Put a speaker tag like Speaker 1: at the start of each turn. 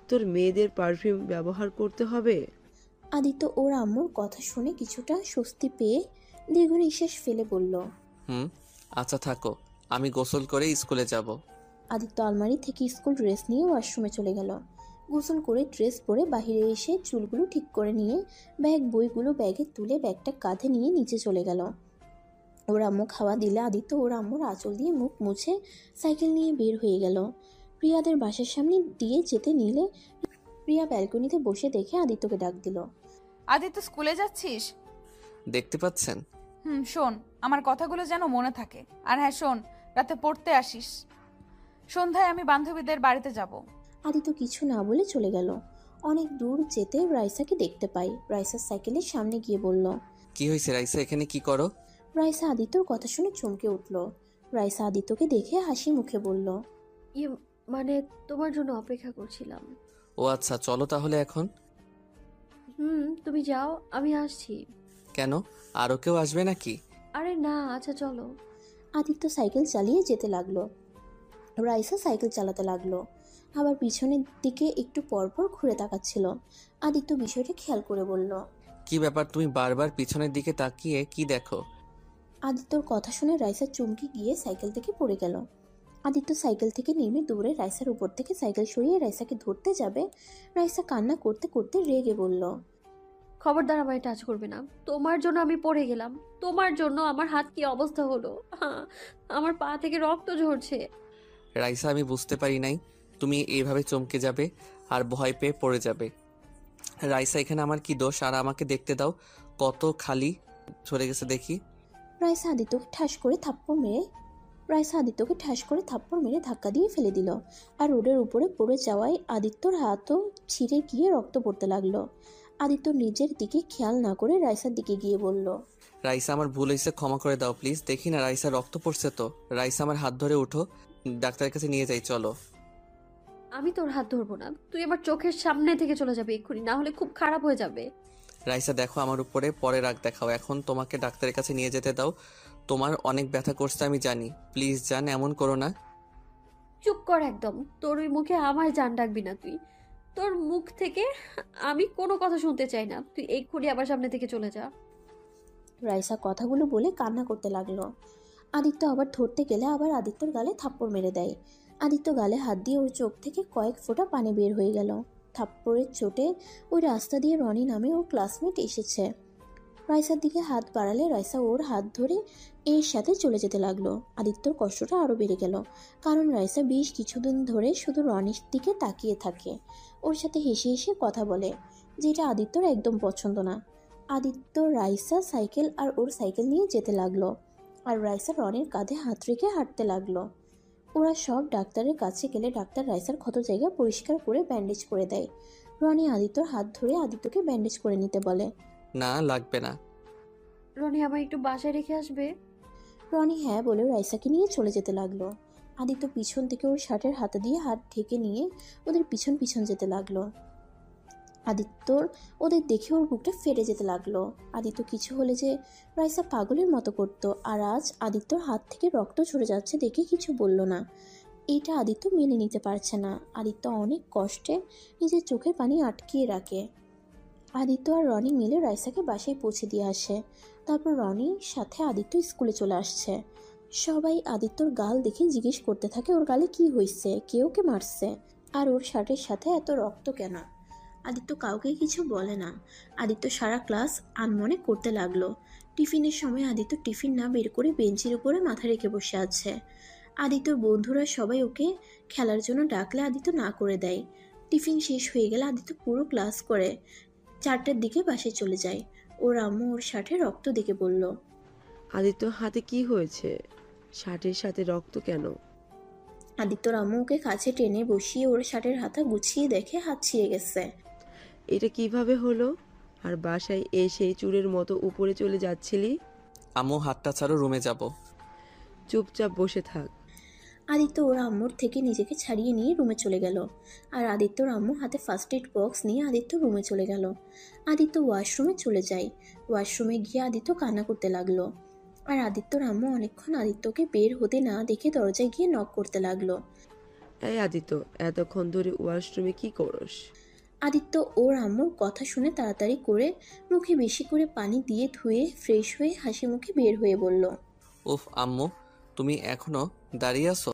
Speaker 1: তোর মেয়েদের পারফিউম ব্যবহার করতে হবে?
Speaker 2: আদিত্য ওর আম্মুর কথা শুনে কিছুটা স্বস্তি পেয়ে দীর্ঘ নিঃশ্বাস ফেলে বলল।
Speaker 3: হুম, আচ্ছা থাকো, আমি গোসল করে স্কুলে যাব।
Speaker 2: আদিত্য আলমারি থেকে স্কুল ড্রেস নিয়ে ওয়াশরুমে চলে গেল। গোসল করে ড্রেস পরে বাইরে এসে চুলগুলো ঠিক করে নিয়ে বইগুলো ব্যাগে তুলে ব্যাগটা কাঁধে নিয়ে নিচে চলে গেল। ওর আম্মু খাওয়া দিলে আদিত্য ওর আম্মুর আঁচল দিয়ে মুখ মুছে সাইকেল নিয়ে বের হয়ে গেল। প্রিয়াদের বাসার সামনে দিয়ে যেতে নিলে প্রিয়া ব্যালকনিতে বসে দেখে আদিত্যকে ডাক দিল।
Speaker 4: আদিত্য, স্কুলে যাচ্ছিস?
Speaker 3: দেখতে পাচ্ছেন?
Speaker 4: শোন, আমার কথাগুলো যেন মনে থাকে। আর হ্যাঁ শোন, রাতে পড়তে আসিস। সন্ধ্যায় আমি বান্ধবীদের বাড়িতে যাব।
Speaker 2: আদিত্য কিছু না বলে চলে গেল। অনেক দূর যেতে রাইসাকে দেখতে পাই। রাইসার সাইকেলের সামনে গিয়ে বলল।
Speaker 3: কি হয়েছে রাইসা, এখানে কি করো?
Speaker 2: রাইসা আদিত্যর কথা শুনে চমকে উঠল। রাইসা আদিত্যকে দেখে হাসি মুখে বলল।
Speaker 5: মানে তোমার জন্য অপেক্ষা করছিলাম।
Speaker 3: ও আচ্ছা, চলো তাহলে এখন।
Speaker 5: তুমি যাও, আমি আসছি।
Speaker 3: কেন, আরও কেউ আসবে নাকি?
Speaker 5: আরে না, আচ্ছা চলো।
Speaker 2: আদিত্য সাইকেল চালিয়ে যেতে লাগলো। রাইসা সাইকেল চালাতে লাগলো, আবার পিছনের দিকে একটু পরপর ঘুরে তাকাচ্ছিল। আদিত্য বিষয়টা খেয়াল করে বলল।
Speaker 3: কি ব্যাপার, তুমি বারবার পিছনের দিকে তাকিয়ে কি দেখো?
Speaker 2: আদিত্যর কথা শুনে রাইসা চমকে গিয়ে সাইকেল থেকে পড়ে গেল। আদিত্য সাইকেল থেকে নেমে দৌড়ে রাইসার উপর থেকে সাইকেল সরিয়ে রাইসাকে ধরতে যাবে। রাইসা কান্না করতে করতে রেগে বলল।
Speaker 5: খবরদার আমায় টাচ করবে না। তোমার জন্য আমি পড়ে গেলাম, তোমার জন্য আমার হাত কি অবস্থা হলো। আমার পা থেকে রক্ত ঝরছে।
Speaker 3: রাইসা, আমি বুঝতে পারি নাই তুমি এইভাবে চমকে যাবে আর ভয় পেয়ে পড়ে যাবে। রাইসা, এখানে আমার কি দোষ? আর আমাকে দেখতে দাও, কত খালি সরে গেছে দেখি।
Speaker 2: রাইসা আদিত্যকে ঠাস করে থাপ্পড় মেরে ধাক্কা দিয়ে ফেলে দিল। আর রোডের উপরে পড়ে যাওয়ায় আদিত্যর হাতও ছিঁড়ে গিয়ে রক্ত পড়তে লাগলো। আদিত্য নিজের দিকে খেয়াল না করে রাইসার দিকে গিয়ে বলল।
Speaker 3: রাইসা, আমার ভুল হয়েছে, ক্ষমা করে দাও প্লিজ। দেখি না রাইসা রক্ত পড়ছে তো। রাইসা, আমার হাত ধরে উঠো, ডাক্তারের কাছে নিয়ে যাই চলো।
Speaker 5: আমি তোর হাত ধরবো না, তুই আমার চোখের সামনে থেকে চলে যাবে এক্ষুনি, না হলে খুব খারাপ হয়ে যাবে।
Speaker 3: রাইসা দেখো, আমার উপরে পরে রাগ দেখাও, এখন তোমাকে ডাক্তারের কাছে নিয়ে যেতে দাও। তোমার অনেক ব্যথা করছে আমি জানি, প্লিজ জান, এমন করো না।
Speaker 5: চুপ কর একদম, তোর ওই মুখে আমায় জান ডাকবি না তুই। তোর মুখ থেকে আমি কোনো কথা শুনতে চাই না, তুই এক্ষুনি আবার সামনে থেকে চলে যা।
Speaker 2: রাইসা কথাগুলো বলে কান্না করতে লাগলো। আদিত্য আবার ধরতে গেলে আবার আদিত্যর গালে থাপ্পড় মেরে দেয়। আদিত্য গালে হাত দিয়ে ওর চোখ থেকে কয়েক ফোঁটা পানি বের হয়ে গেল। থাপ্পড়ের চোটে ওই রাস্তা দিয়ে রনি নামে ওর ক্লাসমেট এসেছে। রাইসার দিকে হাত বাড়ালে রাইসা ওর হাত ধরে এর সাথে চলে যেতে লাগলো। আদিত্যর কষ্টটা আরও বেড়ে গেল, কারণ রাইসা বেশ কিছুদিন ধরে শুধু রনির দিকে তাকিয়ে থাকে, ওর সাথে হেসে হেসে কথা বলে, যেটা আদিত্যর একদম পছন্দ না। আদিত্য রাইসা সাইকেল আর ওর সাইকেল নিয়ে যেতে লাগলো, আর রাইসা রনির কাঁধে হাত রেখে হাঁটতে লাগলো। ওরা সব ডাক্তারের কাছে গেলে ডাক্তার রাইসার ক্ষত জায়গা পরিষ্কার করে ব্যান্ডেজ করে দেয়। রনি আদিত্যর হাত ধরে আদিত্যকে ব্যান্ডেজ করে নিতে বলে।
Speaker 3: না, লাগবে না।
Speaker 5: রনি আমায় একটু বাসায় রেখে আসবে?
Speaker 2: রনি হ্যাঁ বলে রাইসাকে নিয়ে চলে যেতে লাগলো। আদিত্য পিছন থেকে ওর শার্টের হাতে দিয়ে হাত ঢেকে নিয়ে ওদের পিছন পিছন যেতে লাগলো। আদিত্যর ওদের দেখে ওর বুকটা ফেটে যেতে লাগলো। আদিত্য কিছু হলে যে রাইসা পাগলের মতো করতো, আর আজ আদিত্যর হাত থেকে রক্ত ঝরে যাচ্ছে দেখে কিছু বলল না। এইটা আদিত্য মেনে নিতে পারছে না। আদিত্য অনেক কষ্টে নিজের চোখের পানি আটকিয়ে রাখে। আদিত্য আর রনি মিলে রাইসাকে বাসায় পৌঁছে দিয়ে আসে। তারপর রনির সাথে আদিত্য স্কুলে চলে আসছে। সবাই আদিত্যর গাল দেখে জিজ্ঞেস করতে থাকে ওর গালে কি হয়েছে, কে ওকে মারছে, আর ওর শার্টের সাথে এত রক্ত কেন। আদিত্য কাউকে কিছু বলে না। আদিত্য সারা ক্লাস আনমনে করতে লাগলো। টিফিনের সময় আদিত্য টিফিন না বের করে বেঞ্চের উপরে মাথা রেখে বসে আছে। আদিত্যর বন্ধুরা সবাই ওকে খেলার জন্য ডাকলে আদিত্য না করে দেয়। টিফিন শেষ হয়ে গেলে আদিত্য পুরো ক্লাস করে 4টার দিকে বাসায় চলে যায়। ওর আম্মু ওর শার্টে রক্ত দেখে বলল।
Speaker 1: আদিত্য হাতে কি হয়েছে? শার্টের সাথে রক্ত কেন?
Speaker 2: আদিত্যর আম্মু ওকে কাছে টেনে বসিয়ে ওর শার্টের হাতা গুছিয়ে দেখে হাত ছিঁড়ে গেছে।
Speaker 1: এটা কিভাবে হলো? আর বাসায় এসে চুরের মতো উপরে চলে যাচ্ছিলি?
Speaker 3: আম্মু, হাতটা ছাড়ো, রুমে যাব।
Speaker 1: চুপচাপ বসে থাক।
Speaker 2: আদিত্য ওর আম্মুর থেকে নিজেকে ছাড়িয়ে নিয়ে রুমে চলে গেল। আর আদিত্যর আম্মু হাতে ফার্স্ট এড বক্স নিয়ে আদিত্য রুমে চলে গেল। আদিত্য ওয়াশরুমে চলে যায়। ওয়াশরুমে গিয়ে আদিত্য কান্না করতে লাগলো। আর আদিত্যর আম্মু অনেকক্ষণ আদিত্যকে বের হতে না দেখে দরজায় গিয়ে নক করতে লাগলো।
Speaker 1: এই আদিত্য, এতক্ষণ ধরে ওয়াশরুমে কি করস?
Speaker 2: আদিত্য ওর আম্মুর কথা শুনে তাড়াতাড়ি করে মুখে বেশি করে পানি দিয়ে ধুয়ে ফ্রেশ হয়ে হাসি মুখে বের হয়ে বলল,
Speaker 3: উফ আম্মু, তুমি এখনো দাঁড়িয়ে আছো?